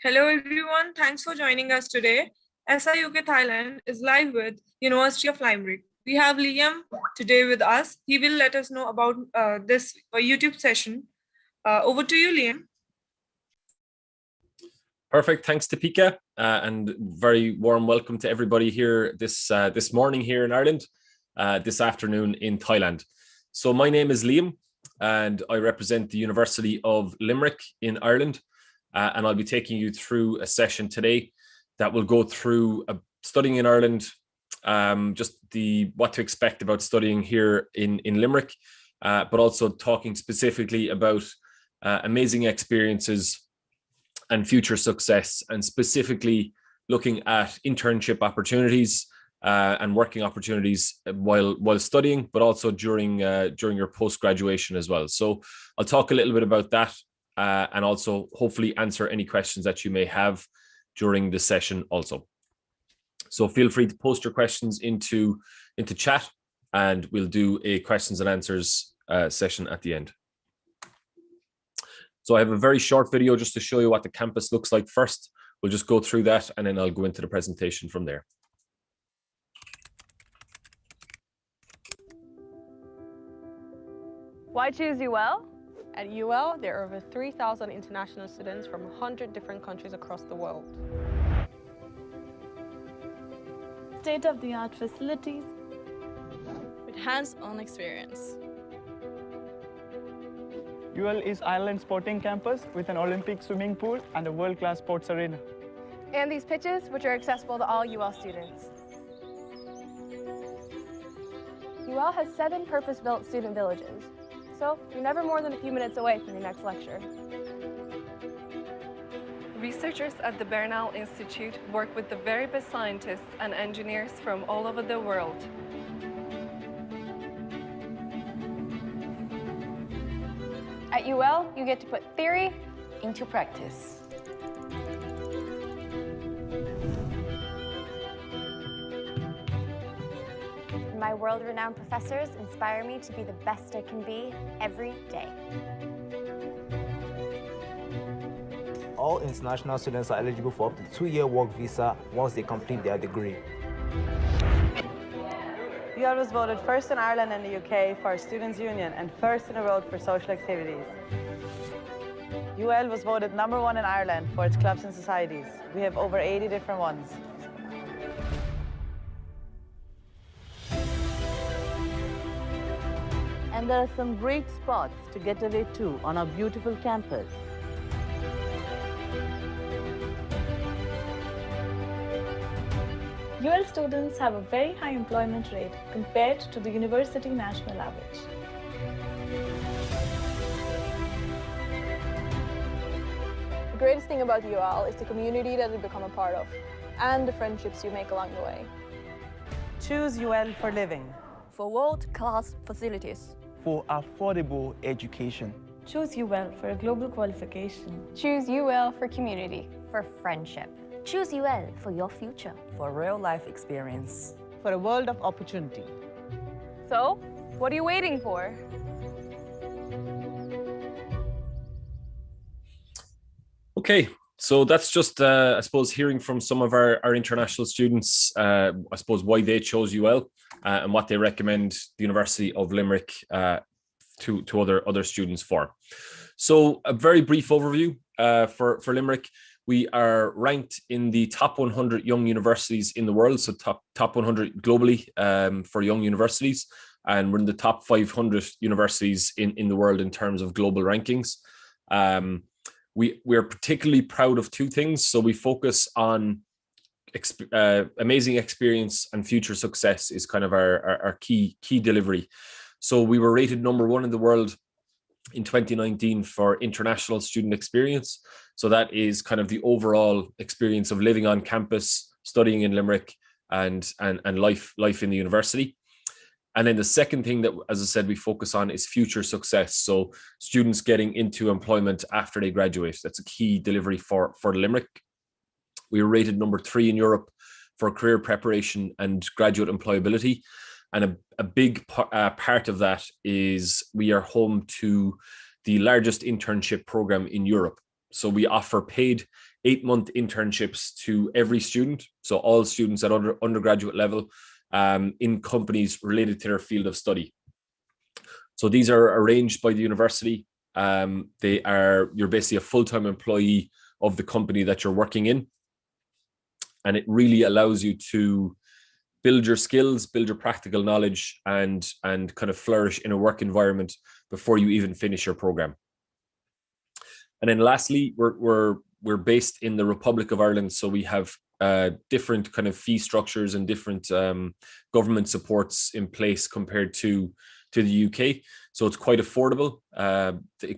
Hello everyone, thanks for joining us today. SIUK Thailand is live with University of Limerick. We have Liam today with us. He will let us know about this YouTube session. Over to you, Liam. Perfect. Thanks, Topeka, and very warm welcome to everybody here this morning here in Ireland, this afternoon in Thailand. So my name is Liam, and I represent the University of Limerick in Ireland, and I'll be taking you through a session today that will go through studying in Ireland, just what to expect about studying here in Limerick, but also talking specifically about amazing experiences and future success, and specifically looking at internship opportunities and working opportunities while studying, but also during your post-graduation as well. So I'll talk a little bit about that and also hopefully answer any questions that you may have during the session also. So feel free to post your questions into chat, and we'll do a questions and answers session at the end. So I have a very short video just to show you what the campus looks like first. We'll just go through that and then I'll go into the presentation from there. Why choose UL? At UL, there are over 3,000 international students from 100 different countries across the world. State-of-the-art facilities with hands-on experience. UL is Ireland's sporting campus with an Olympic swimming pool and a world-class sports arena. And these pitches, which are accessible to all UL students. UL has 7 purpose-built student villages, so you're never more than a few minutes away from your next lecture. Researchers at the Bernal Institute work with the very best scientists and engineers from all over the world. At UL, you get to put theory into practice. My world-renowned professors inspire me to be the best I can be every day. All international students are eligible for up to 2-year work visa once they complete their degree. UL was voted first in Ireland and the UK for Students' Union and first in the world for social activities. UL was voted #1 in Ireland for its clubs and societies. We have over 80 different ones. and there are some great spots to get away to on our beautiful campus. UL students have a very high employment rate compared to the university national average. The greatest thing about UL is the community that you become a part of and the friendships you make along the way. Choose UL for living. For world-class facilities. For affordable education. Choose UL for a global qualification. Choose UL for community. For friendship. Choose UL for your future. For real-life experience. For a world of opportunity. So, what are you waiting for? Okay, so that's just, I suppose, hearing from some of our international students, I suppose, why they chose UL and what they recommend the University of Limerick to other students for. So a very brief overview for Limerick. We are ranked in the top 100 young universities in the world, so top 100 globally for young universities, and we're in the top 500 universities in the world in terms of global rankings. We're particularly proud of two things. So we focus on amazing experience and future success is kind of our key delivery. So we were rated #1 in the world in 2019 for international student experience. So that is kind of the overall experience of living on campus, studying in Limerick, and life in the university. And then the second thing that, as I said, we focus on is future success. So students getting into employment after they graduate. That's a key delivery for Limerick. We were rated #3 in Europe for career preparation and graduate employability. And a big part of that is we are home to the largest internship program in Europe. So we offer paid 8-month internships to every student. So all students at undergraduate level in companies related to their field of study. So these are arranged by the university. You're basically a full-time employee of the company that you're working in. And it really allows you to build your skills, build your practical knowledge, and kind of flourish in a work environment before you even finish your program. And then lastly, we're based in the Republic of Ireland. So we have different kind of fee structures and different government supports in place compared to the UK. So it's quite affordable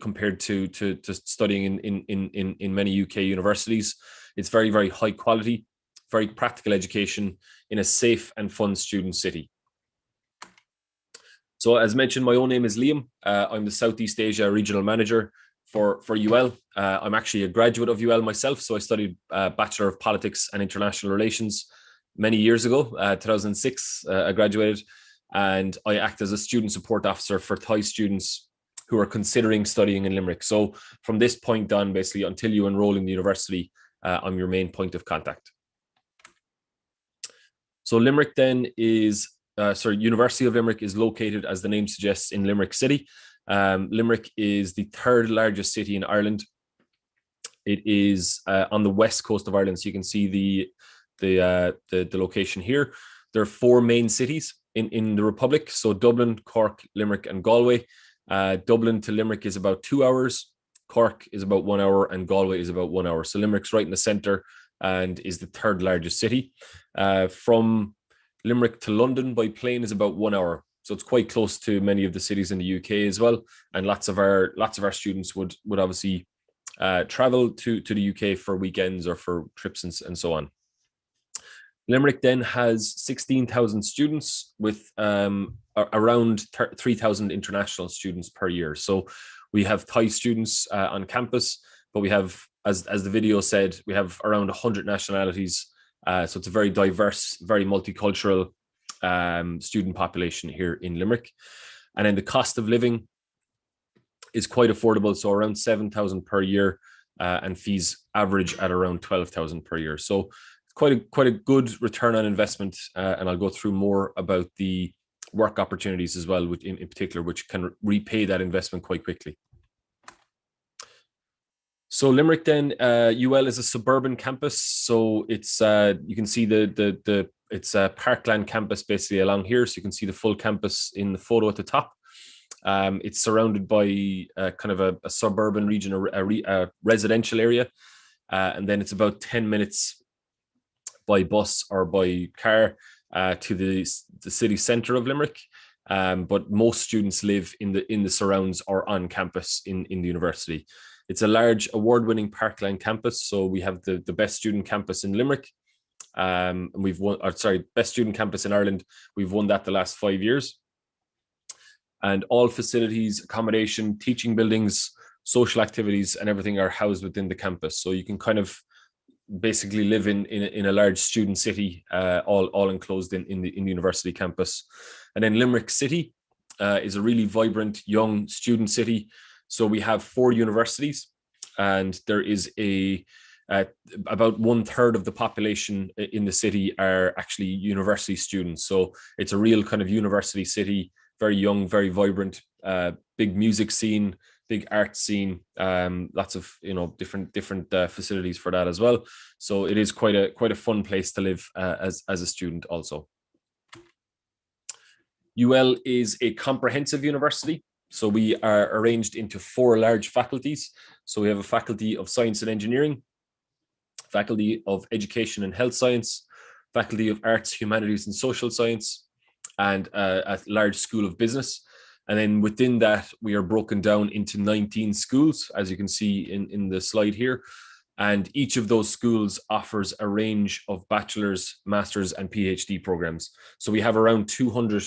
compared to studying in many UK universities. It's very, very high quality, very practical education in a safe and fun student city. So as mentioned, my own name is Liam. I'm the Southeast Asia Regional Manager for UL. I'm actually a graduate of UL myself. So I studied Bachelor of Politics and International Relations many years ago, 2006, I graduated. And I act as a student support officer for Thai students who are considering studying in Limerick. So from this point on, basically, until you enroll in the university, I'm your main point of contact. So Limerick then is, University of Limerick is located, as the name suggests, in Limerick City. Limerick is the third largest city in Ireland. It is on the west coast of Ireland. So you can see the location here. There are 4 main cities in the Republic. So Dublin, Cork, Limerick, and Galway. Dublin to Limerick is about 2 hours. Cork is about 1 hour, and Galway is about 1 hour. So Limerick's right in the center and is the third largest city. From Limerick to London by plane is about 1 hour. So it's quite close to many of the cities in the UK as well. And lots of our students would obviously travel to the UK for weekends or for trips and so on. Limerick then has 16,000 students with around 3,000 international students per year. So we have Thai students on campus, but we have, as the video said, we have around 100 nationalities. So it's a very diverse, very multicultural student population here in Limerick. And then the cost of living is quite affordable. So around 7,000 per year and fees average at around 12,000 per year. So quite a good return on investment, and I'll go through more about the work opportunities as well, which in particular, which can repay that investment quite quickly. So Limerick then, UL is a suburban campus. So it's you can see it's a parkland campus basically along here. So you can see the full campus in the photo at the top. It's surrounded by kind of a suburban region, a residential area, and then it's about 10 minutes by bus or by car to the city centre of Limerick. But most students live in the surrounds or on campus in the university. It's a large award-winning parkland campus. So we have the best student campus in Limerick. And we've won, best student campus in Ireland. We've won that the last 5 years. And all facilities, accommodation, teaching buildings, social activities, and everything are housed within the campus. So you can kind of basically live in a large student city, all enclosed in the university campus. And then Limerick City is a really vibrant young student city. So we have 4 universities, and there is about 1/3 of the population in the city are actually university students. So it's a real kind of university city, very young, very vibrant, big music scene, big art scene, lots of different facilities for that as well. So it is quite a fun place to live as a student also. UL is a comprehensive university. So we are arranged into 4 large faculties. So we have a faculty of science and engineering, faculty of education and health science, faculty of arts, humanities and social science, and a large school of business. And then within that, we are broken down into 19 schools, as you can see in the slide here. And each of those schools offers a range of bachelor's, master's, and PhD programs. So we have around 200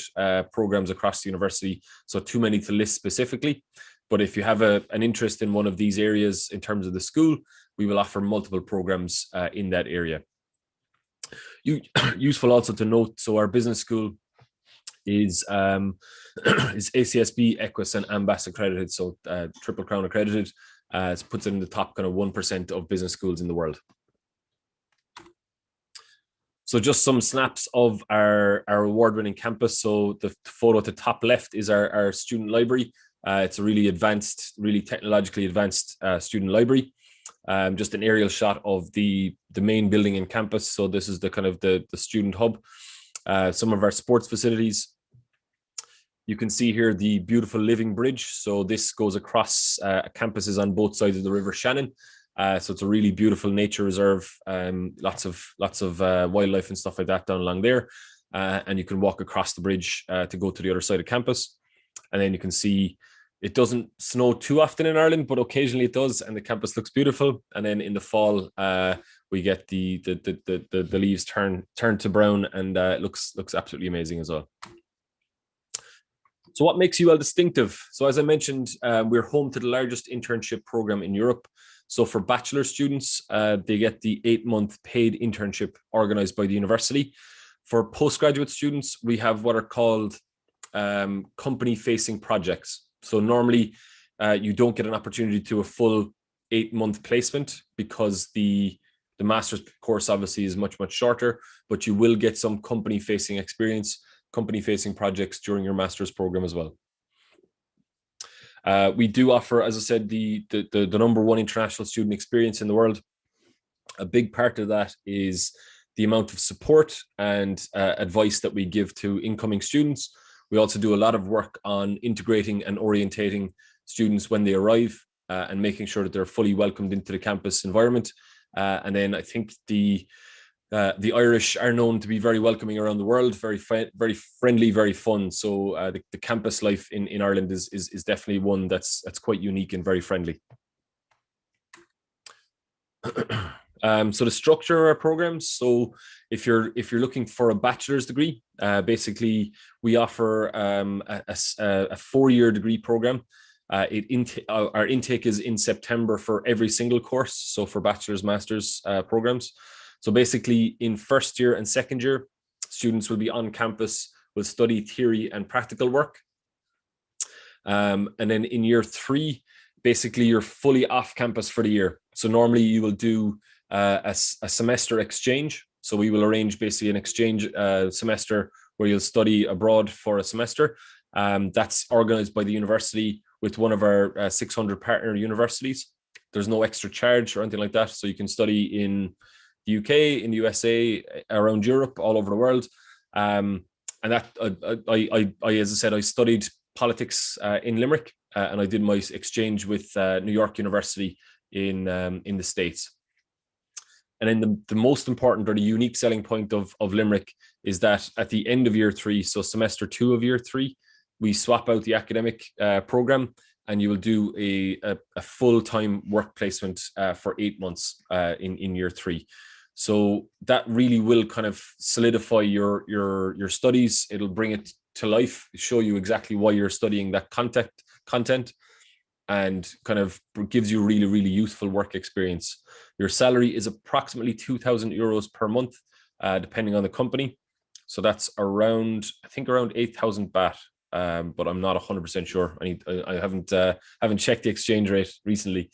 programs across the university, so too many to list specifically. But if you have an interest in one of these areas in terms of the school, we will offer multiple programs in that area. Useful also to note, so our business school is ACSB, Equus, and Ambas accredited, so Triple Crown accredited. It puts it in the top kind of 1% of business schools in the world. So just some snaps of our award-winning campus. So the photo at the top left is our student library. It's a really advanced, really technologically advanced student library. Just an aerial shot of the main building in campus. So this is the kind of the student hub. Some of our sports facilities. You can see here the beautiful living bridge. So this goes across campuses on both sides of the River Shannon. So it's a really beautiful nature reserve. Lots of wildlife and stuff like that down along there. And you can walk across the bridge to go to the other side of campus. And then you can see it doesn't snow too often in Ireland, but occasionally it does, and the campus looks beautiful. And then in the fall, we get the leaves turn to brown, and it looks absolutely amazing as well. So what makes UL distinctive? So as I mentioned, we're home to the largest internship program in Europe. So for bachelor students, they get the 8-month paid internship organized by the university. For postgraduate students, we have what are called company-facing projects. So normally you don't get an opportunity to a full 8-month placement because the master's course obviously is much shorter, but you will get some company-facing experience, company-facing projects during your master's program as well. We do offer, as I said, the #1 international student experience in the world. A big part of that is the amount of support and advice that we give to incoming students. We also do a lot of work on integrating and orientating students when they arrive and making sure that they're fully welcomed into the campus environment. And then I think the Irish are known to be very welcoming around the world, very friendly, very fun. So the campus life in Ireland is definitely one that's quite unique and very friendly. So the structure of our programs. So if you're looking for a bachelor's degree, basically we offer a 4-year degree program. Our intake is in September for every single course. So for bachelor's, master's programs. So basically in first year and second year, students will be on campus, will study theory and practical work. And then in year 3, basically you're fully off campus for the year. So normally you will do a semester exchange. So we will arrange basically an exchange semester where you'll study abroad for a semester. That's organized by the university with one of our 600 partner universities. There's no extra charge or anything like that. So you can study in the UK, in the USA, around Europe, all over the world. And that as I said, I studied politics in Limerick, and I did my exchange with New York University in the States. And then the most important or the unique selling point of Limerick is that at the end of year 3, so semester 2 of year 3, we swap out the academic program, and you will do a full-time work placement for 8 months in year 3. So that really will kind of solidify your studies. It'll bring it to life, show you exactly why you're studying that content, and kind of gives you really useful work experience. Your salary is approximately €2,000 per month, depending on the company. So that's around 8,000 baht. But I'm not 100% sure. I haven't checked the exchange rate recently.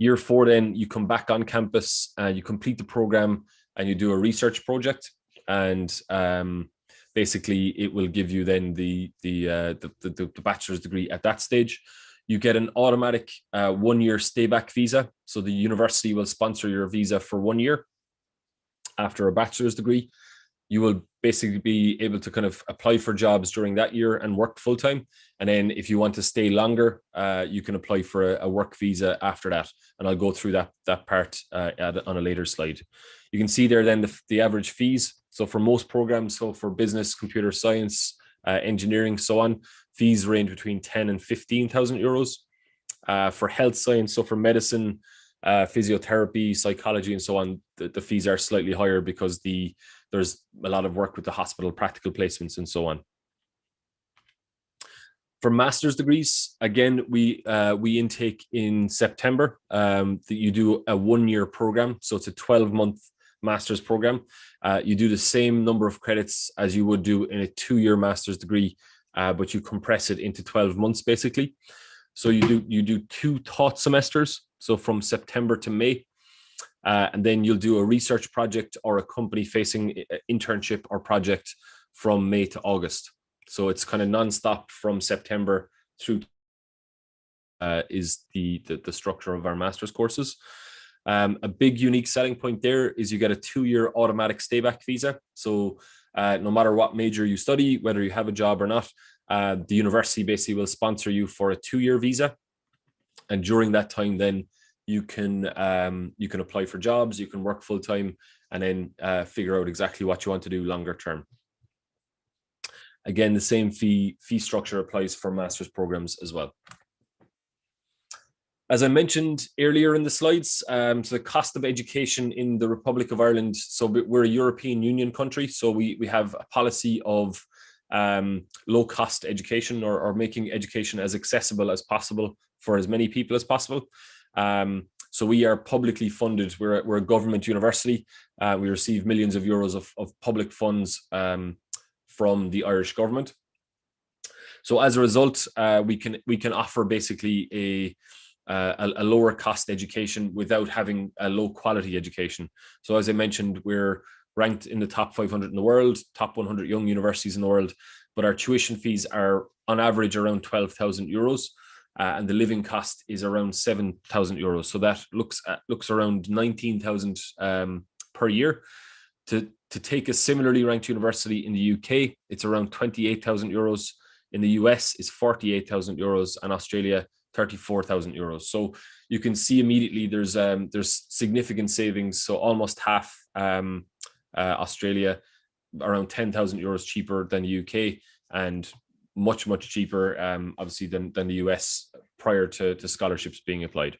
Year 4, then you come back on campus, you complete the program, and you do a research project, and basically it will give you then the bachelor's degree at that stage. You get an automatic 1-year stay back visa. So the university will sponsor your visa for 1 year after a bachelor's degree. You will basically be able to kind of apply for jobs during that year and work full time. And then if you want to stay longer, you can apply for a work visa after that. And I'll go through that part on a later slide. You can see there then the average fees. So for most programs, so for business, computer science, engineering, so on, fees range between 10 and 15,000 euros. For health science, so for medicine, physiotherapy, psychology, and so on, the fees are slightly higher because there's a lot of work with the hospital, practical placements, and so on. For master's degrees, again, we intake in September. You do a 1-year program, so it's a 12-month master's program. You do the same number of credits as you would do in a 2-year master's degree, but you compress it into 12 months, basically. So you do 2 taught semesters, so from September to May, and then you'll do a research project or a company-facing internship or project from May to August. So it's kind of non-stop from September through is the structure of our master's courses. A big unique selling point there is you get a 2-year automatic stay-back visa. So no matter what major you study, whether you have a job or not, the university basically will sponsor you for a 2-year visa. And during that time, then you can apply for jobs, you can work full-time, and then figure out exactly what you want to do longer term. Again, the same fee structure applies for master's programs as well. As I mentioned earlier in the slides, so the cost of education in the Republic of Ireland, so we're a European Union country, so we have a policy of low cost education or making education as accessible as possible for as many people as possible. So we are publicly funded. We're a government university. We receive millions of euros of public funds from the Irish government. So as a result, we can offer basically a lower cost education without having a low quality education. So as I mentioned, we're ranked in the top 500 in the world, top 100 young universities in the world, but our tuition fees are on average around 12,000 euros. And the living cost is around 7,000 euros. So that looks around 19,000 per year. To take a similarly ranked university in the UK, it's around 28,000 euros. In the US, it's 48,000 euros, and Australia, 34,000 euros. So you can see immediately there's significant savings. So almost half Australia, around 10,000 euros cheaper than the UK, and much cheaper, obviously, than the US prior to scholarships being applied.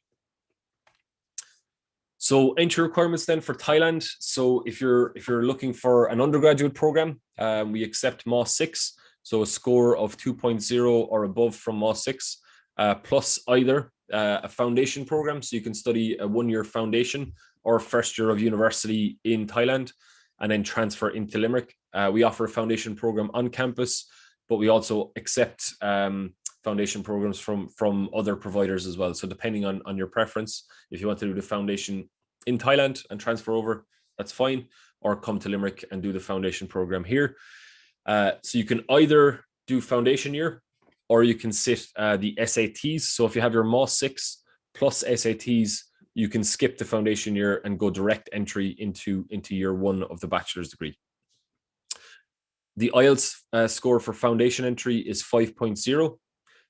So entry requirements then for Thailand. So if you're looking for an undergraduate program, we accept MA 6, so a score of 2.0 or above from MA 6, plus either a foundation program, so you can study a 1-year foundation or first year of university in Thailand, and then transfer into Limerick. We offer a foundation program on campus, but we also accept foundation programs from other providers as well. So depending on your preference, if you want to do the foundation in Thailand and transfer over, that's fine, or come to Limerick and do the foundation program here. So you can either do foundation year, or you can sit the SATs. So if you have your MA 6 plus SATs, you can skip the foundation year and go direct entry into year 1 of the bachelor's degree. The IELTS score for foundation entry is 5.0.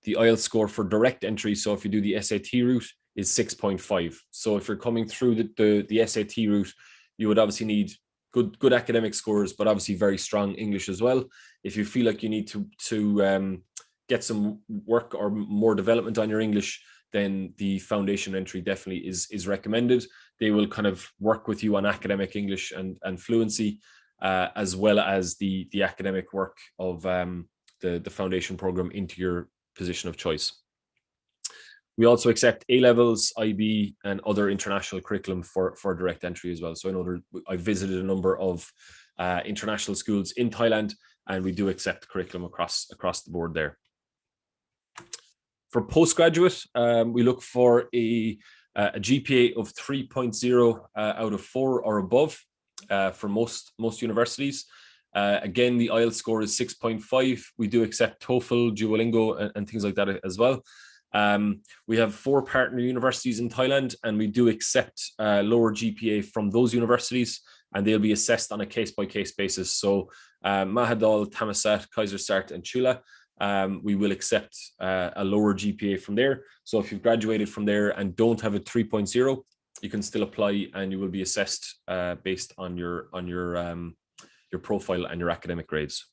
The IELTS score for direct entry, so if you do the SAT route, is 6.5. So if you're coming through the SAT route, you would obviously need good academic scores, but obviously very strong English as well. If you feel like you need to get some work or more development on your English, then the foundation entry definitely is recommended. They will kind of work with you on academic English and fluency, as well as the academic work of the foundation program into your position of choice. We also accept A-levels, IB, and other international curriculum for direct entry as well. So I've visited a number of international schools in Thailand, and we do accept curriculum across the board there. For postgraduate, we look for a GPA of 3.0 out of 4 or above for most universities. Again, the IELTS score is 6.5. We do accept TOEFL, Duolingo, and things like that as well. We have 4 partner universities in Thailand, and we do accept lower GPA from those universities, and they'll be assessed on a case-by-case basis. So Mahidol, Thammasat, Kaiserswerth, and Chula, we will accept a lower GPA from there. So if you've graduated from there and don't have a 3.0, you can still apply, and you will be assessed based on your profile and your academic grades.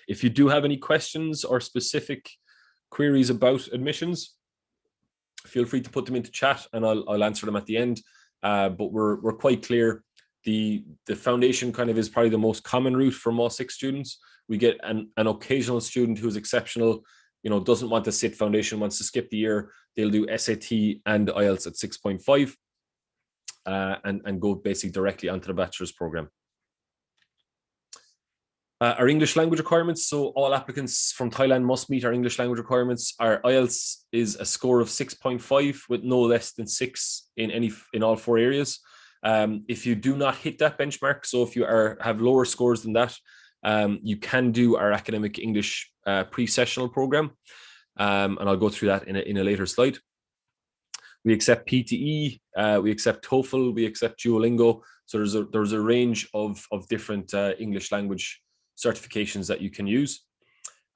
If you do have any questions or specific queries about admissions, feel free to put them into chat, and I'll answer them at the end. But we're quite clear. The foundation kind of is probably the most common route for MA 6 students. We get an occasional student who's exceptional, doesn't want to sit foundation, wants to skip the year. They'll do SAT and IELTS at 6.5 and go basically directly onto the bachelor's program. Our English language requirements. So all applicants from Thailand must meet our English language requirements. Our IELTS is a score of 6.5 with no less than 6 in all 4 areas. If you do not hit that benchmark, so if you have lower scores than that, you can do our academic English pre-sessional program. And I'll go through that in a later slide. We accept PTE, we accept TOEFL, we accept Duolingo. So there's a range of different English language certifications that you can use.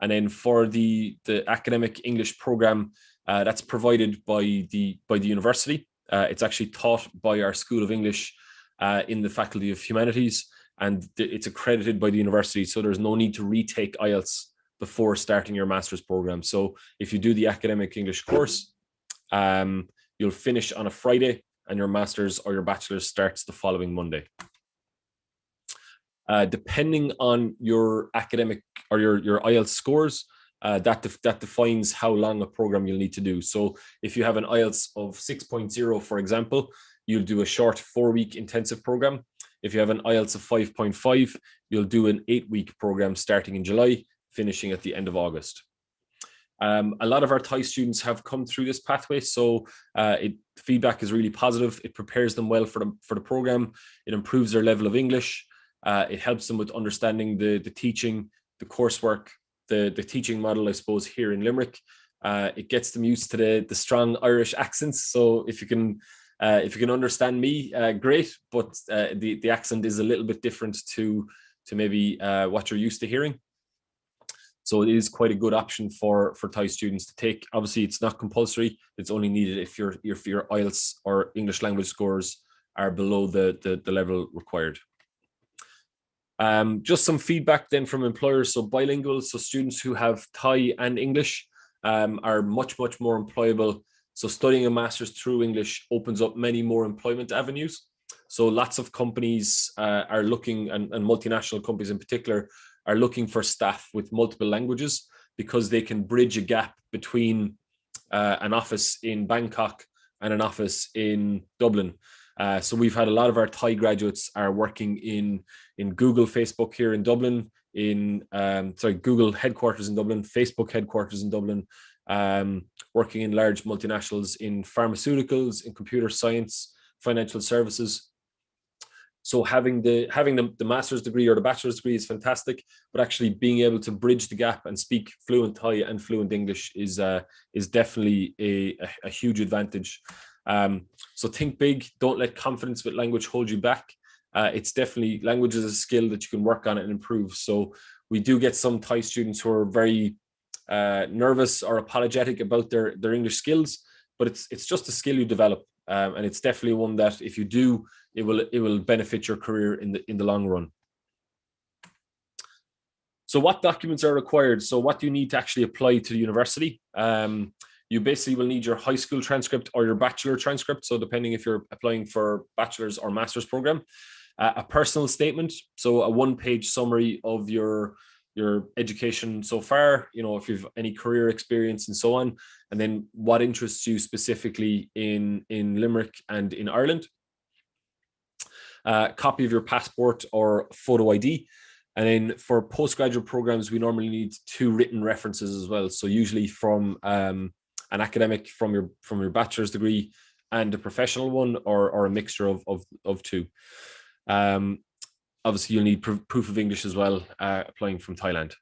And then for the academic English program, that's provided by the university. It's actually taught by our School of English in the Faculty of Humanities, and it's accredited by the university. So there's no need to retake IELTS before starting your master's program. So if you do the academic English course, you'll finish on a Friday and your master's or your bachelor's starts the following Monday. Depending on your academic or your IELTS scores, that defines how long a program you'll need to do. So if you have an IELTS of 6.0, for example, you'll do a short 4-week intensive program. If you have an IELTS of 5.5, you'll do an 8-week program starting in July, finishing at the end of August. A lot of our Thai students have come through this pathway, so feedback is really positive. It prepares them well for the program. It improves their level of English. It helps them with understanding the teaching, the coursework, the teaching model, I suppose, here in Limerick. It gets them used to the strong Irish accents. So if you can understand me, great. But the accent is a little bit different to maybe what you're used to hearing. So it is quite a good option for Thai students to take. Obviously, it's not compulsory. It's only needed if your IELTS or English language scores are below the level required. Just some feedback then from employers. So bilingual, so students who have Thai and English are much more employable. So studying a master's through English opens up many more employment avenues. So lots of companies are looking, and multinational companies in particular, are looking for staff with multiple languages because they can bridge a gap between an office in Bangkok and an office in Dublin. So we've had a lot of our Thai graduates are working in Google, Facebook here in Dublin, Google headquarters in Dublin, Facebook headquarters in Dublin, working in large multinationals in pharmaceuticals, in computer science, financial services. So having the master's degree or the bachelor's degree is fantastic, but actually being able to bridge the gap and speak fluent Thai and fluent English is definitely a huge advantage. So think big, don't let confidence with language hold you back. It's definitely, language is a skill that you can work on and improve. So we do get some Thai students who are very nervous or apologetic about their English skills, but it's just a skill you develop. And it's definitely one that if you do, it will benefit your career in the long run. So what documents are required? So what do you need to actually apply to the university? You basically will need your high school transcript or your bachelor transcript. So depending if you're applying for bachelor's or master's program, a personal statement. So a 1-page summary of your education so far, if you've any career experience and so on, and then what interests you specifically in Limerick and in Ireland. Copy of your passport or photo ID. And then for postgraduate programs, we normally need 2 written references as well. So usually from an academic, from your bachelor's degree and a professional one, or a mixture of 2. Obviously, you'll need proof of English as well, applying from Thailand.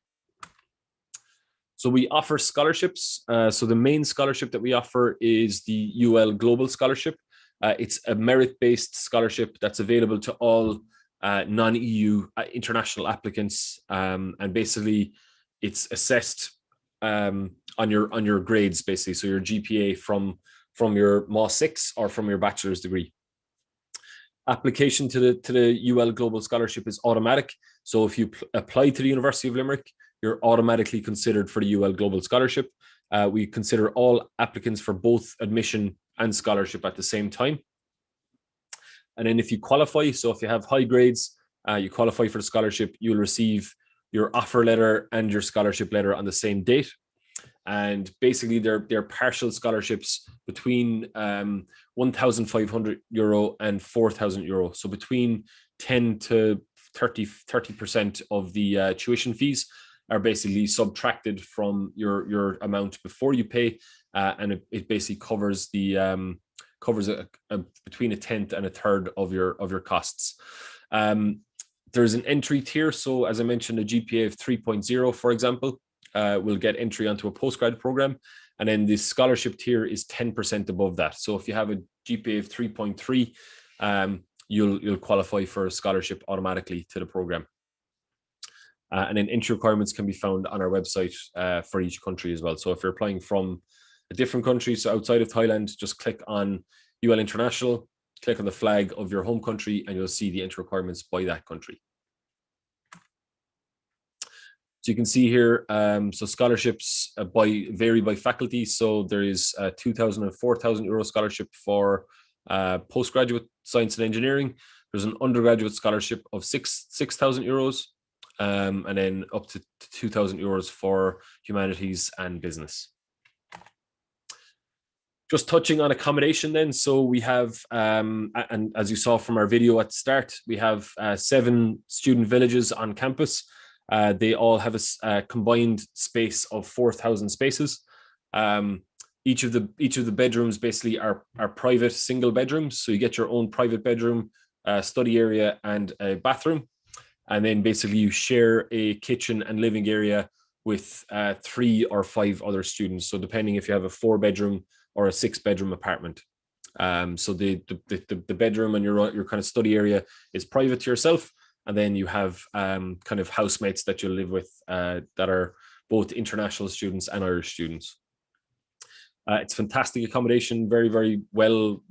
So we offer scholarships. So the main scholarship that we offer is the UL Global Scholarship. It's a merit-based scholarship that's available to all non-EU international applicants, and basically it's assessed on your grades, basically. So your GPA from your MA 6 or from your bachelor's degree. Application to the UL Global Scholarship is automatic. So if you apply to the University of Limerick, you're automatically considered for the UL Global Scholarship. We consider all applicants for both admission and scholarship at the same time. And then if you qualify, so if you have high grades, you qualify for the scholarship, you'll receive your offer letter and your scholarship letter on the same date. And basically they're partial scholarships between €1,500 and €4,000. So between 10 to 30% of the tuition fees are basically subtracted from your amount before you pay, and it basically covers the between a tenth and a third of your costs. There's an entry tier. So as I mentioned, a GPA of 3.0, for example, will get entry onto a postgrad program. And then the scholarship tier is 10% above that. So if you have a GPA of 3.3, you'll qualify for a scholarship automatically to the program. And then entry requirements can be found on our website for each country as well. So if you're applying from a different country, so outside of Thailand, just click on UL International, click on the flag of your home country, and you'll see the entry requirements by that country. So you can see here, so scholarships vary by faculty. So there is a 2,000 and 4,000 euro scholarship for postgraduate science and engineering. There's an undergraduate scholarship of 6,000 euros, and then up to 2,000 euros for humanities and business. Just touching on accommodation then. So we have, and as you saw from our video at the start, we have 7 student villages on campus. They all have a combined space of 4,000 spaces. Each of the bedrooms basically are private single bedrooms. So you get your own private bedroom, study area, and a bathroom. And then basically you share a kitchen and living area with 3 or 5 other students. So depending if you have a 4-bedroom or a 6-bedroom apartment. So the bedroom and your kind of study area is private to yourself. And then you have kind of housemates that you live with that are both international students and Irish students. It's fantastic accommodation, very, very well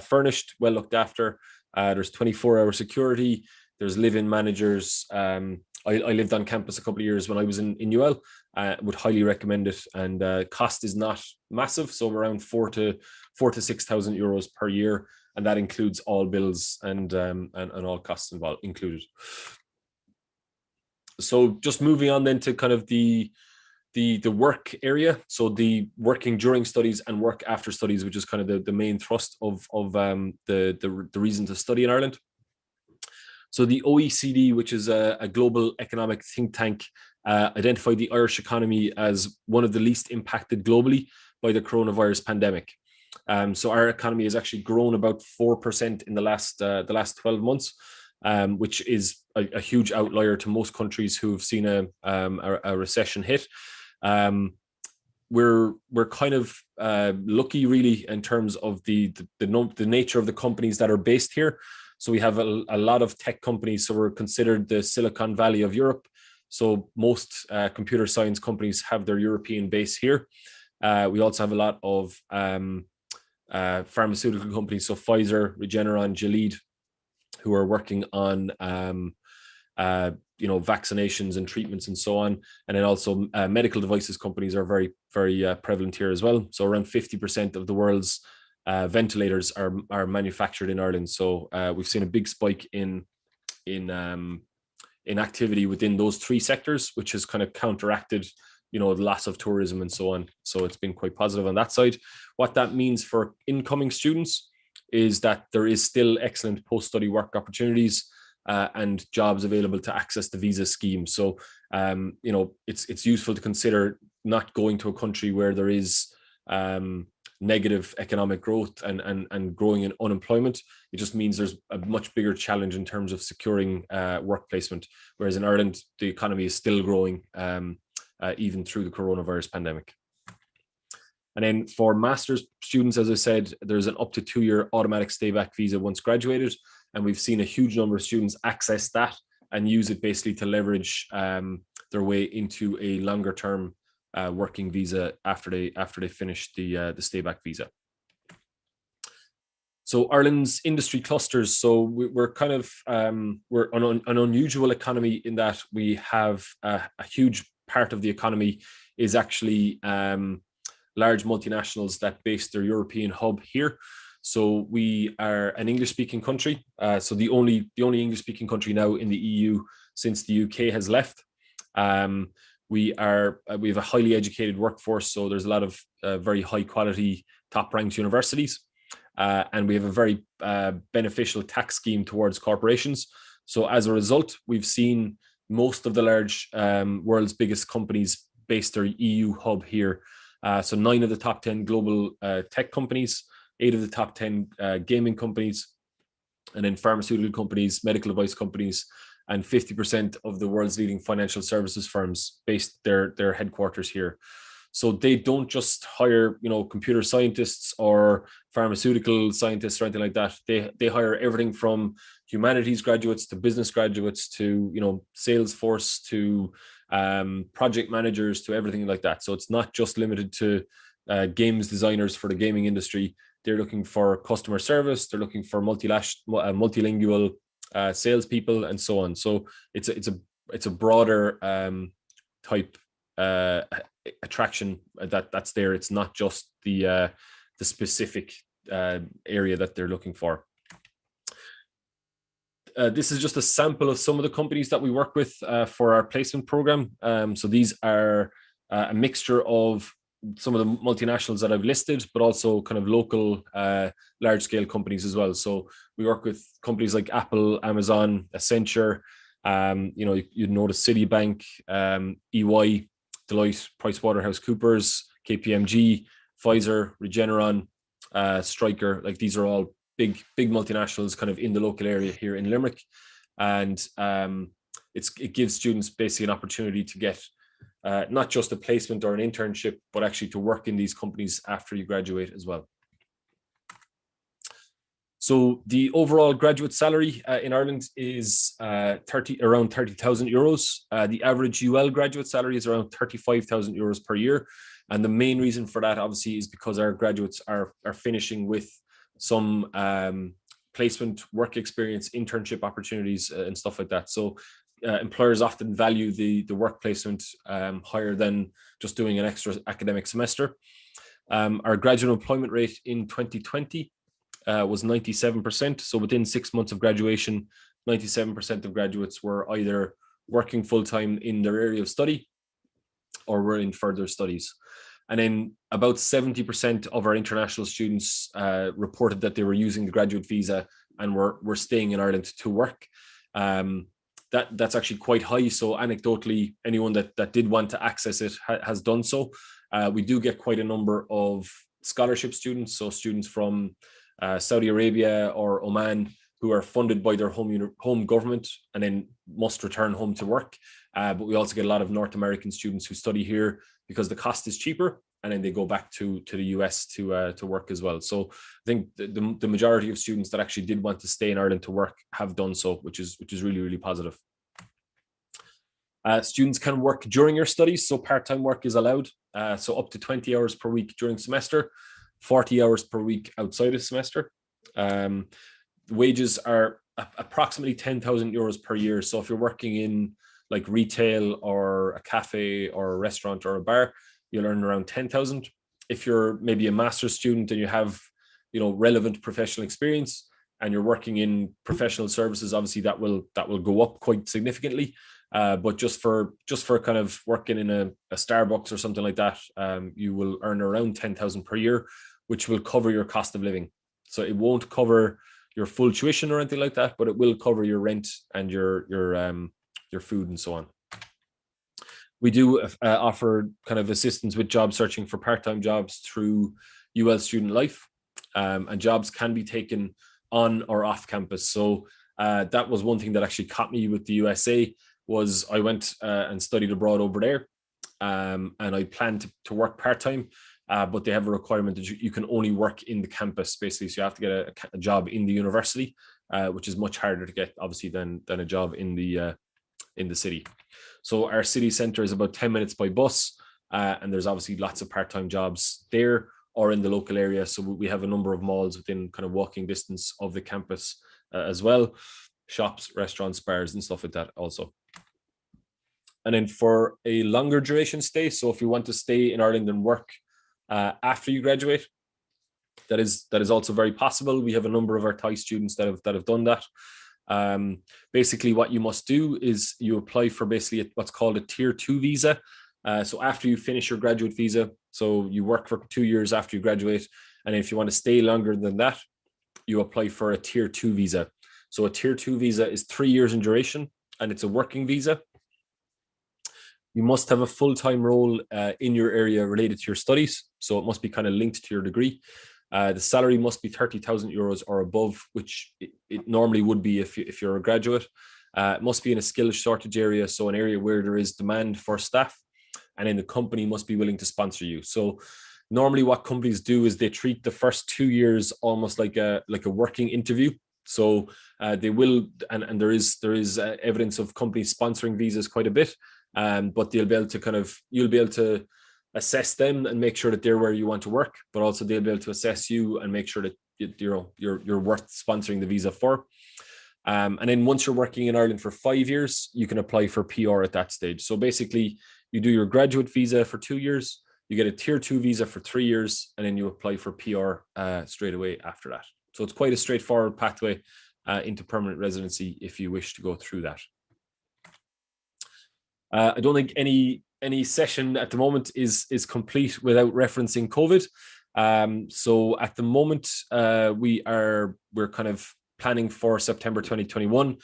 furnished, well looked after. There's 24-hour security. There's live-in managers. I lived on campus a couple of years when I was in UL. Would highly recommend it. And cost is not massive, so around 4,000 to 6,000 euros per year, and that includes all bills and all costs involved included. So just moving on then to kind of the work area. So the working during studies and work after studies, which is kind of the main thrust of the reason to study in Ireland. So the OECD, which is a global economic think tank, identified the Irish economy as one of the least impacted globally by the coronavirus pandemic. So our economy has actually grown about 4% in the last 12 months, which is a huge outlier to most countries who have seen a recession hit. We're kind of lucky really in terms of the nature of the companies that are based here. So we have a lot of tech companies. So we're considered the Silicon Valley of Europe. So most computer science companies have their European base here. We also have a lot of pharmaceutical companies. So Pfizer, Regeneron, Gilead, who are working on vaccinations and treatments and so on. And then also medical devices companies are very, very prevalent here as well. So around 50% of the world's ventilators are manufactured in Ireland. So we've seen a big spike in activity within those 3 sectors, which has kind of counteracted, the loss of tourism and so on. So it's been quite positive on that side. What that means for incoming students is that there is still excellent post-study work opportunities and jobs available to access the visa scheme. So, it's useful to consider not going to a country where there is negative economic growth and growing in unemployment. It just means there's a much bigger challenge in terms of securing work placement. Whereas in Ireland, the economy is still growing even through the coronavirus pandemic. And then for master's students, as I said, there's an up to 2-year automatic stay-back visa once graduated. And we've seen a huge number of students access that and use it basically to leverage their way into a longer term working visa after they finish the stay-back visa. So Ireland's industry clusters. So we're kind of we're an unusual economy in that we have a huge part of the economy is actually large multinationals that base their European hub here. So we are an English-speaking country. So the only English-speaking country now in the EU since the UK has left. We have a highly educated workforce. So there's a lot of very high-quality, top-ranked universities. And we have a very beneficial tax scheme towards corporations. So as a result, we've seen most of the large world's biggest companies base their EU hub here. So 9 of the top 10 global tech companies, 8 of the top 10 gaming companies, and then pharmaceutical companies, medical device companies, and 50% of the world's leading financial services firms based their headquarters here. So they don't just hire, computer scientists or pharmaceutical scientists or anything like that. They hire everything from humanities graduates to business graduates to, Salesforce to project managers to everything like that. So it's not just limited to games designers for the gaming industry. They're looking for customer service. They're looking for multilingual salespeople and so on. So it's a broader type attraction that's there. It's not just the specific area that they're looking for. This is just a sample of some of the companies that we work with for our placement program. So these are a mixture of some of the multinationals that I've listed, but also kind of local large scale companies as well. So we work with companies like Apple, Amazon, Accenture, you'd notice Citibank, EY, Deloitte, PricewaterhouseCoopers, KPMG, Pfizer, Regeneron, Stryker. Like these are all big multinationals kind of in the local area here in Limerick. And it gives students basically an opportunity to get not just a placement or an internship, but actually to work in these companies after you graduate as well. So the overall graduate salary in Ireland is around 30,000 euros. The average UL graduate salary is around 35,000 euros per year. And the main reason for that obviously is because our graduates are finishing with some placement, work experience, internship opportunities and stuff like that. So employers often value the work placement higher than just doing an extra academic semester. Our graduate employment rate in 2020 was 97%. So within 6 months of graduation, 97% of graduates were either working full-time in their area of study or were in further studies. And then about 70% of our international students reported that they were using the graduate visa and were staying in Ireland to work. That's actually quite high. So anecdotally, anyone that did want to access it has done so. We do get quite a number of scholarship students, so students from Saudi Arabia or Oman who are funded by their home government and then must return home to work. But we also get a lot of North American students who study here because the cost is cheaper, and then they go back to the US to work as well. So I think the majority of students that actually did want to stay in Ireland to work have done so, which is really, really positive. Students can work during your studies, so part-time work is allowed. So up to 20 hours per week during semester, 40 hours per week outside of semester. Wages are approximately 10,000 euros per year. So if you're working in like retail or a cafe or a restaurant or a bar, you'll earn around 10,000. If you're maybe a master's student and you have, relevant professional experience and you're working in professional services, obviously that will go up quite significantly. But just for kind of working in a Starbucks or something like that, you will earn around 10,000 per year, which will cover your cost of living. So it won't cover your full tuition or anything like that, but it will cover your rent and your food and so on. We do offer kind of assistance with job searching for part-time jobs through UL Student Life, and jobs can be taken on or off campus. So that was one thing that actually caught me with the USA. Was I went and studied abroad over there, and I planned to work part-time, but they have a requirement that you can only work in the campus, basically. So you have to get a job in the university, which is much harder to get, obviously, than a job in the city. So our city centre is about 10 minutes by bus, and there's obviously lots of part-time jobs there or in the local area. So we have a number of malls within kind of walking distance of the campus as well. Shops, restaurants, bars and stuff like that also. And then for a longer duration stay, so if you want to stay in Ireland and work after you graduate, that is also very possible. We have a number of our Thai students that have done that. Basically what you must do is you apply for basically what's called a tier 2 visa. So after you finish your graduate visa, so you work for 2 years after you graduate, and if you want to stay longer than that, you apply for a tier 2 visa. So a tier 2 visa is 3 years in duration, and it's a working visa. You must have a full-time role in your area related to your studies. So it must be kind of linked to your degree. The salary must be 30,000 euros or above, which it normally would be if you're a graduate. It must be in a skills shortage area, so an area where there is demand for staff, and then the company must be willing to sponsor you. So normally what companies do is they treat the first 2 years almost like a working interview. So they will, and there is evidence of companies sponsoring visas quite a bit, but they'll be able to you'll be able to assess them and make sure that they're where you want to work, but also they'll be able to assess you and make sure that you're worth sponsoring the visa for. And then once you're working in Ireland for 5 years, you can apply for PR at that stage. So basically, you do your graduate visa for 2 years, you get a tier 2 visa for 3 years, and then you apply for PR straight away after that. So it's quite a straightforward pathway into permanent residency if you wish to go through that. I don't think any session at the moment is complete without referencing COVID. So at the moment, we're kind of planning for September 2021.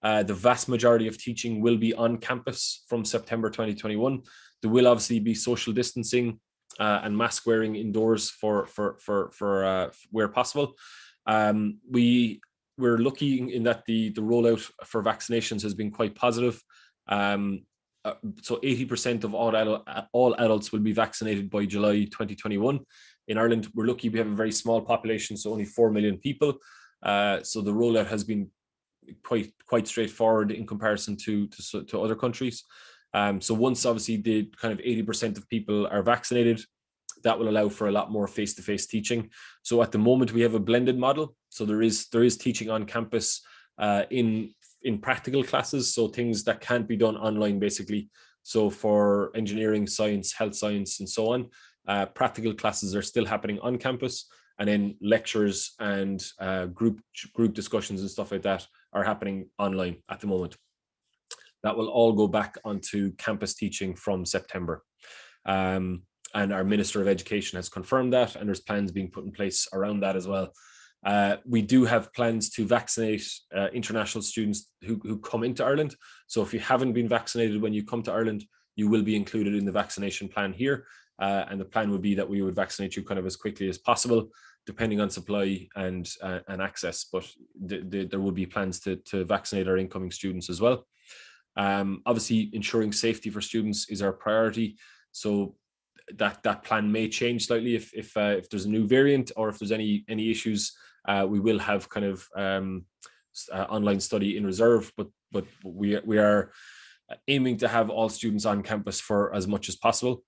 The vast majority of teaching will be on campus from September 2021. There will obviously be social distancing and mask wearing indoors for where possible. We're lucky in that the rollout for vaccinations has been quite positive. So 80% of all adults will be vaccinated by July 2021. In Ireland, we're lucky we have a very small population, so only 4 million people. So the rollout has been quite straightforward in comparison to other countries. So once obviously the kind of 80% of people are vaccinated, that will allow for a lot more face-to-face teaching. So at the moment we have a blended model. So there is teaching on campus in practical classes, so things that can't be done online basically. So for engineering, science, health science, and so on, practical classes are still happening on campus, and then lectures and group discussions and stuff like that are happening online at the moment. That will all go back onto campus teaching from September. And our Minister of Education has confirmed that, and there's plans being put in place around that as well. We do have plans to vaccinate international students who come into Ireland. So if you haven't been vaccinated when you come to Ireland, you will be included in the vaccination plan here. And the plan would be that we would vaccinate you kind of as quickly as possible, depending on supply and access. But there will be plans to vaccinate our incoming students as well. Obviously, ensuring safety for students is our priority. So that plan may change slightly if there's a new variant, or if there's any issues. We will have kind of online study in reserve, but we are aiming to have all students on campus for as much as possible.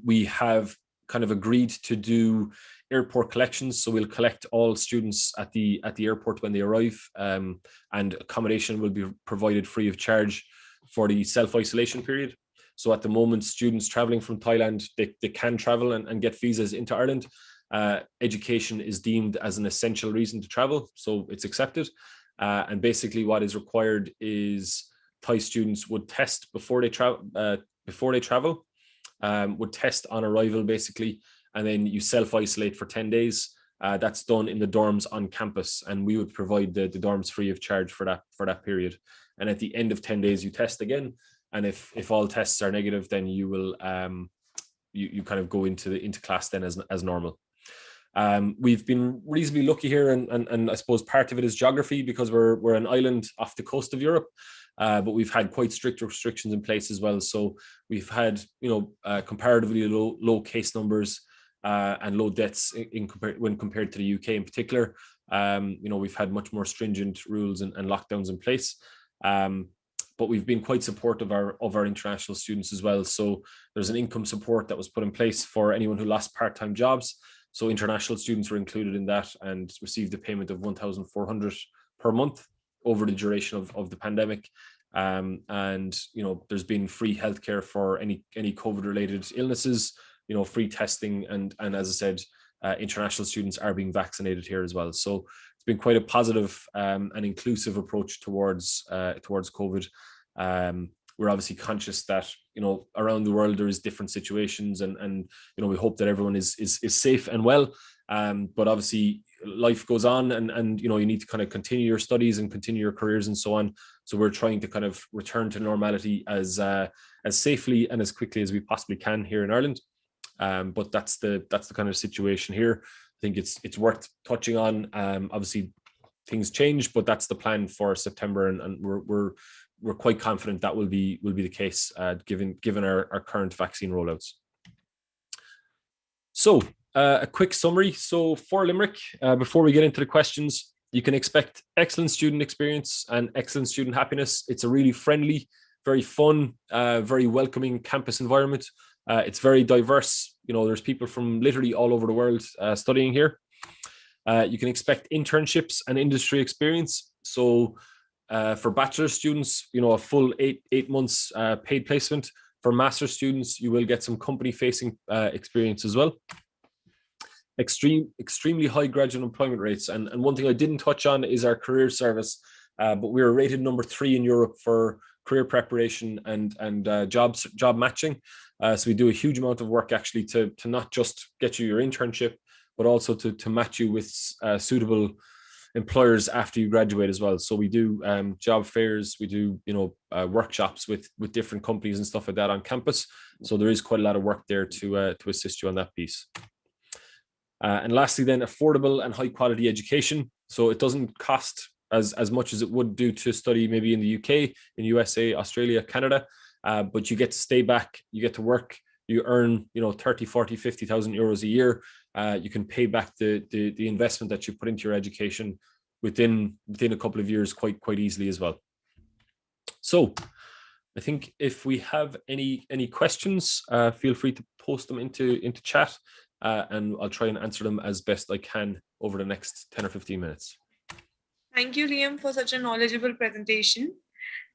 We have kind of agreed to do airport collections, so we'll collect all students at the airport when they arrive, and accommodation will be provided free of charge for the self-isolation period. So at the moment, students traveling from Thailand, they can travel and get visas into Ireland. Education is deemed as an essential reason to travel, so it's accepted. And basically what is required is Thai students would test before they travel, would test on arrival basically, and then you self-isolate for 10 days. That's done in the dorms on campus, and we would provide the dorms free of charge for that period. And at the end of 10 days, you test again. And if all tests are negative, then you will you kind of go into class then as normal. We've been reasonably lucky here, and I suppose part of it is geography, because we're an island off the coast of Europe, but we've had quite strict restrictions in place as well. So we've had comparatively low case numbers and low deaths when compared to the UK in particular. We've had much more stringent rules and lockdowns in place. But we've been quite supportive of our international students as well. So there's an income support that was put in place for anyone who lost part-time jobs. So international students were included in that and received a payment of 1,400 per month over the duration of the pandemic. And there's been free healthcare for any COVID-related illnesses, free testing, and as I said, international students are being vaccinated here as well. So it's been quite a positive and inclusive approach towards COVID. We're obviously conscious that around the world there is different situations, and we hope that everyone is safe and well. But obviously life goes on, and you know, you need to kind of continue your studies and continue your careers and so on. So we're trying to kind of return to normality as safely and as quickly as we possibly can here in Ireland. But that's the kind of situation here. I think it's worth touching on. Obviously things change, but that's the plan for September, and we're quite confident that will be the case, given our current vaccine rollouts. So a quick summary. So for Limerick, before we get into the questions, you can expect excellent student experience and excellent student happiness. It's a really friendly, very fun, very welcoming campus environment. It's very diverse. You know, there's people from literally all over the world studying here. You can expect internships and industry experience. So for bachelor students, you know, a full eight months paid placement. For master students, you will get some company-facing experience as well. Extremely high graduate employment rates. And one thing I didn't touch on is our career service, but we were rated number 3 in Europe for career preparation and job matching. So we do a huge amount of work actually to not just get you your internship, but also to match you with suitable employers after you graduate as well. So we do job fairs, we do, you know, workshops with different companies and stuff like that on campus. So there is quite a lot of work there to assist you on that piece. And lastly then, affordable and high quality education. So it doesn't cost as much as it would do to study maybe in the UK, in USA, Australia, Canada, but you get to stay back, you get to work, you earn, you know, 30, 40, 50,000 euros a year. You can pay back the investment that you put into your education within a couple of years quite easily as well. So I think if we have any questions, feel free to post them into chat, and I'll try and answer them as best I can over the next 10 or 15 minutes. Thank you, Liam, for such a knowledgeable presentation.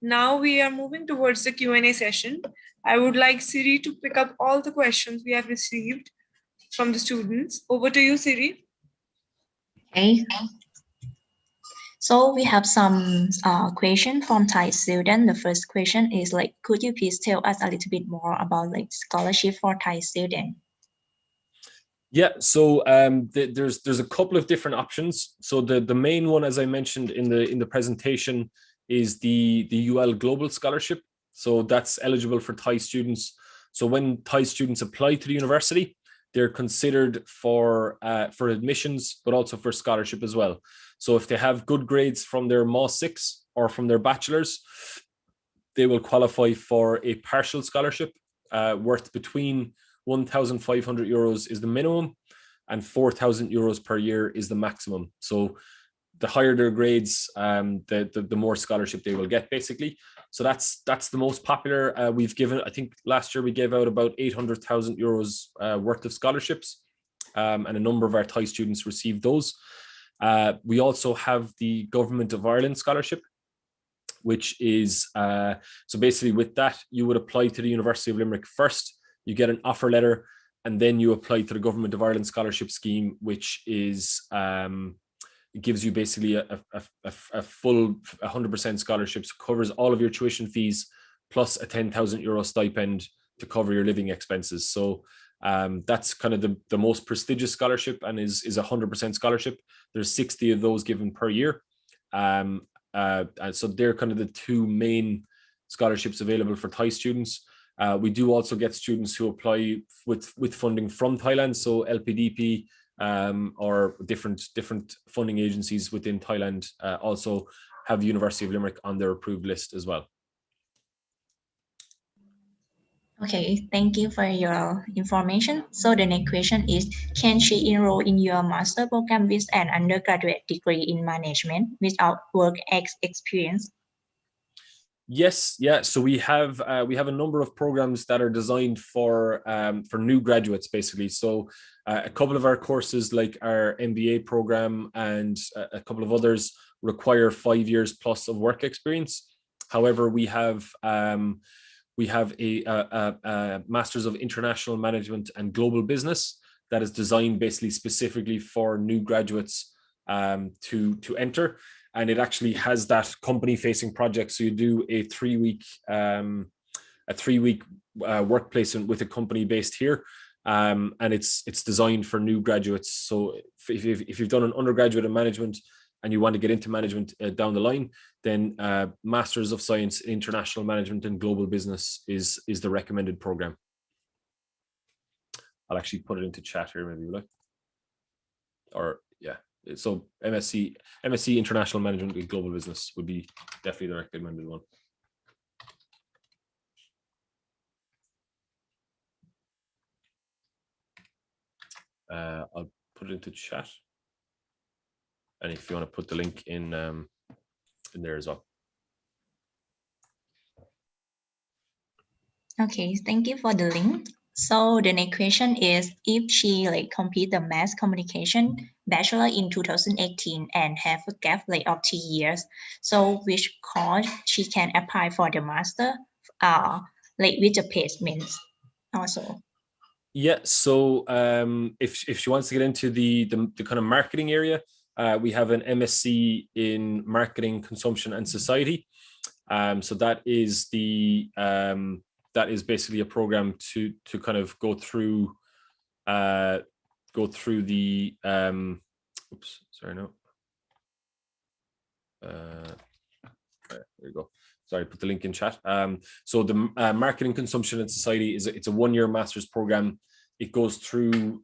Now we are moving towards the Q&A session. I would like Siri to pick up all the questions we have received from the students. Over to you, Siri. Okay. So we have some question from Thai student. The first question is like, could you please tell us a little bit more about like scholarship for Thai student? Yeah, so there's a couple of different options. So the main one, as I mentioned in the presentation, is the UL Global Scholarship. So that's eligible for Thai students. So when Thai students apply to the university, they're considered for admissions, but also for scholarship as well. So if they have good grades from their M.6 or from their bachelor's, they will qualify for a partial scholarship worth between 1,500 euros is the minimum and 4,000 euros per year is the maximum. So the higher their grades, the more scholarship they will get, basically. So that's the most popular. We've given, I think last year we gave out about 800,000 euros worth of scholarships, and a number of our Thai students received those. We also have the Government of Ireland Scholarship, which is, so basically with that, you would apply to the University of Limerick first, you get an offer letter, and then you apply to the Government of Ireland Scholarship Scheme, which is, it gives you basically a full 100% scholarships, covers all of your tuition fees, plus a 10,000 euro stipend to cover your living expenses. So that's kind of the most prestigious scholarship, and is 100% scholarship. There's 60 of those given per year. And so they're kind of the two main scholarships available for Thai students. We do also get students who apply with funding from Thailand, so LPDP or different funding agencies within Thailand also have the University of Limerick on their approved list as well. Okay, thank you for your information. So the next question is, can she enroll in your master program with an undergraduate degree in management without work experience? Yes, yeah. So we have a number of programs that are designed for new graduates, basically. So a couple of our courses, like our MBA program and a couple of others, require 5 years plus of work experience. However, we have a Masters of International Management and Global Business that is designed basically specifically for new graduates to enter. And it actually has that company-facing project. So you do a 3-week work placement with a company based here. and it's designed for new graduates. So if you've done an undergraduate in management and you want to get into management down the line, then Masters of Science in International Management and Global Business is the recommended program. I'll actually put it into chat here, maybe, will I? Or yeah, so MSc International Management and Global Business would be definitely the recommended one. I'll put it into chat, and if you want to put the link in there as well. Okay, thank you for the link. So the next question is, if she complete the mass communication bachelor in 2018 and have a gap of 2 years, so which course she can apply for the master, with the placements also? Yeah, so if she wants to get into the kind of marketing area, we have an MSc in Marketing, Consumption and Society. So that is basically a program to kind of go through the oops, sorry, no. There you go. Sorry, put the link in chat. So the Marketing, Consumption and Society it's a 1-year master's program. It goes through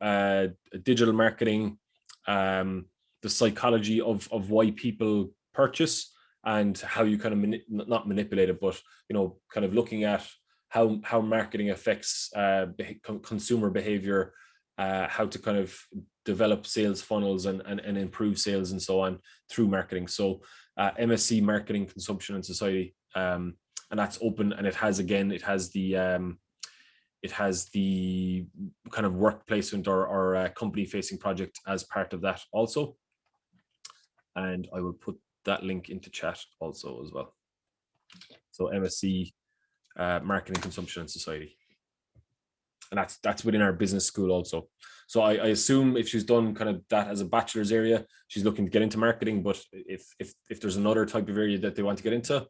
digital marketing, the psychology of why people purchase, and how you kind of not manipulate it, but kind of looking at how marketing affects consumer behavior, how to kind of develop sales funnels and improve sales and so on through marketing. So MSc Marketing, Consumption and Society, and that's open, and it has the kind of work placement or company facing project as part of that also. And I will put that link into chat also as well. So MSc Marketing, Consumption and Society, and that's within our business school also. So I assume if she's done kind of that as a bachelor's area, she's looking to get into marketing. But if there's another type of area that they want to get into,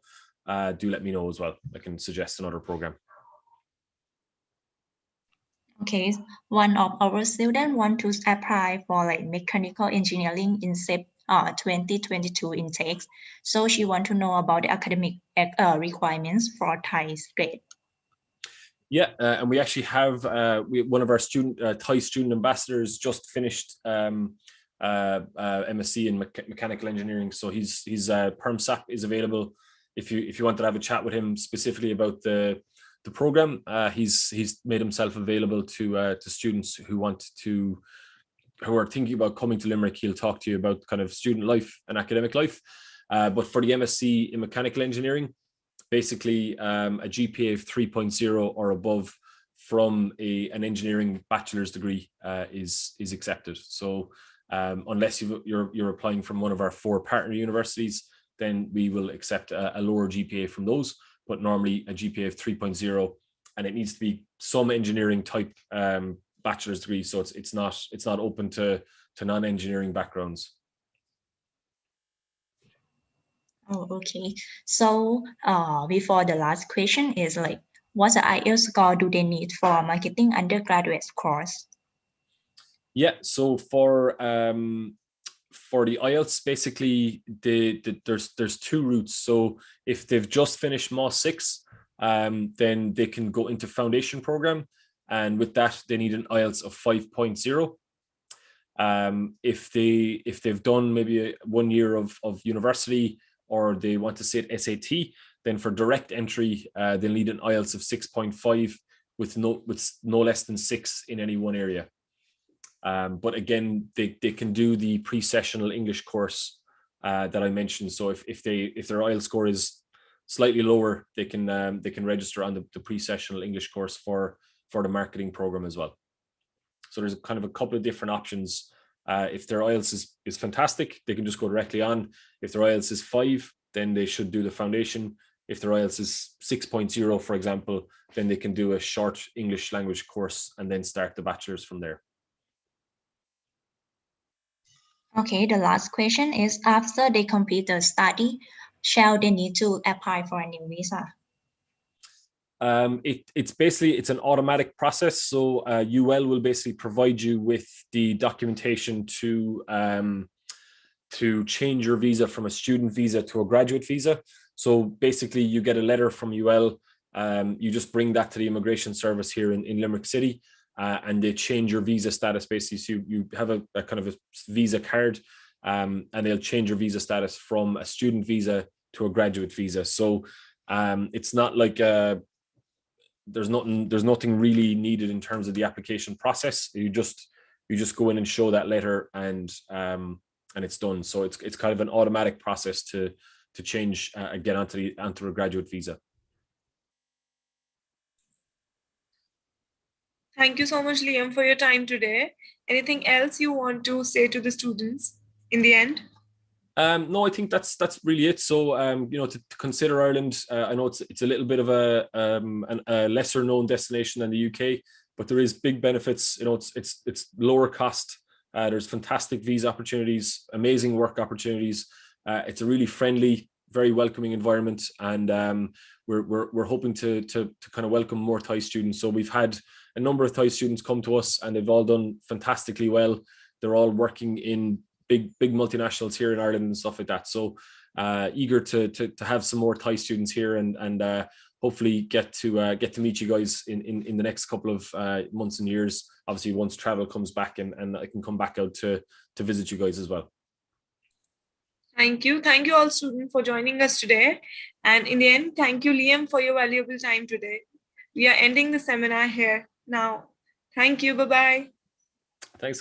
do let me know as well. I can suggest another program. Okay, one of our students want to apply for mechanical engineering in 2022 intakes. So she want to know about the academic requirements for Thai grade. Yeah, and we actually have one of our Thai student ambassadors just finished MSc in mechanical engineering. So he's Perm SAP is available if you want to have a chat with him specifically about the program. He's made himself available to students who are thinking about coming to Limerick. He'll talk to you about kind of student life and academic life. But for the MSc in mechanical engineering, basically a GPA of 3.0 or above from an engineering bachelor's degree is accepted. So unless you're applying from one of our 4 partner universities, then we will accept a lower GPA from those. But normally a GPA of 3.0, and it needs to be some engineering type bachelor's degree. So it's not open to non-engineering backgrounds. Oh, okay. So before the last question is what's the IELTS score do they need for marketing undergraduate course? Yeah, so for the IELTS, basically there's 2 routes. So if they've just finished MOS 6, then they can go into foundation program, and with that they need an IELTS of 5.0. If they've done maybe 1 year of university, or they want to sit SAT, then for direct entry they'll need an IELTS of 6.5 with no less than 6 in any one area. But again, they can do the pre-sessional English course that I mentioned. So if their IELTS score is slightly lower, they can register on the pre-sessional English course for the marketing program as well. So there's kind of a couple of different options. If their IELTS is fantastic, they can just go directly on. If their IELTS is 5, then they should do the foundation. If their IELTS is 6.0, for example, then they can do a short English language course and then start the bachelor's from there. Okay, the last question is, after they complete the study, shall they need to apply for a new visa? It's basically, it's an automatic process. So UL will basically provide you with the documentation to change your visa from a student visa to a graduate visa. So basically you get a letter from UL, you just bring that to the immigration service here in Limerick City, and they change your visa status basically. So you have a kind of a visa card, and they'll change your visa status from a student visa to a graduate visa. So it's not like there's nothing really needed in terms of the application process. You just go in and show that letter, and it's done. So it's kind of an automatic process to change get onto a graduate visa. Thank you so much, Liam, for your time today. Anything else you want to say to the students in the end? No, I think that's really it. So to consider Ireland, I know it's a little bit of a lesser known destination than the UK, but there is big benefits. It's lower cost. There's fantastic visa opportunities, amazing work opportunities. It's a really friendly, very welcoming environment, and we're hoping to kind of welcome more Thai students. So we've had a number of Thai students come to us, and they've all done fantastically well. They're all working in big multinationals here in Ireland and stuff like that. So eager to have some more Thai students here, and hopefully get to meet you guys in the next couple of months and years. Obviously, once travel comes back, and I can come back out to visit you guys as well. Thank you all students for joining us today. And in the end, thank you, Liam, for your valuable time today. We are ending the seminar here now. Thank you. Bye-bye. Thanks.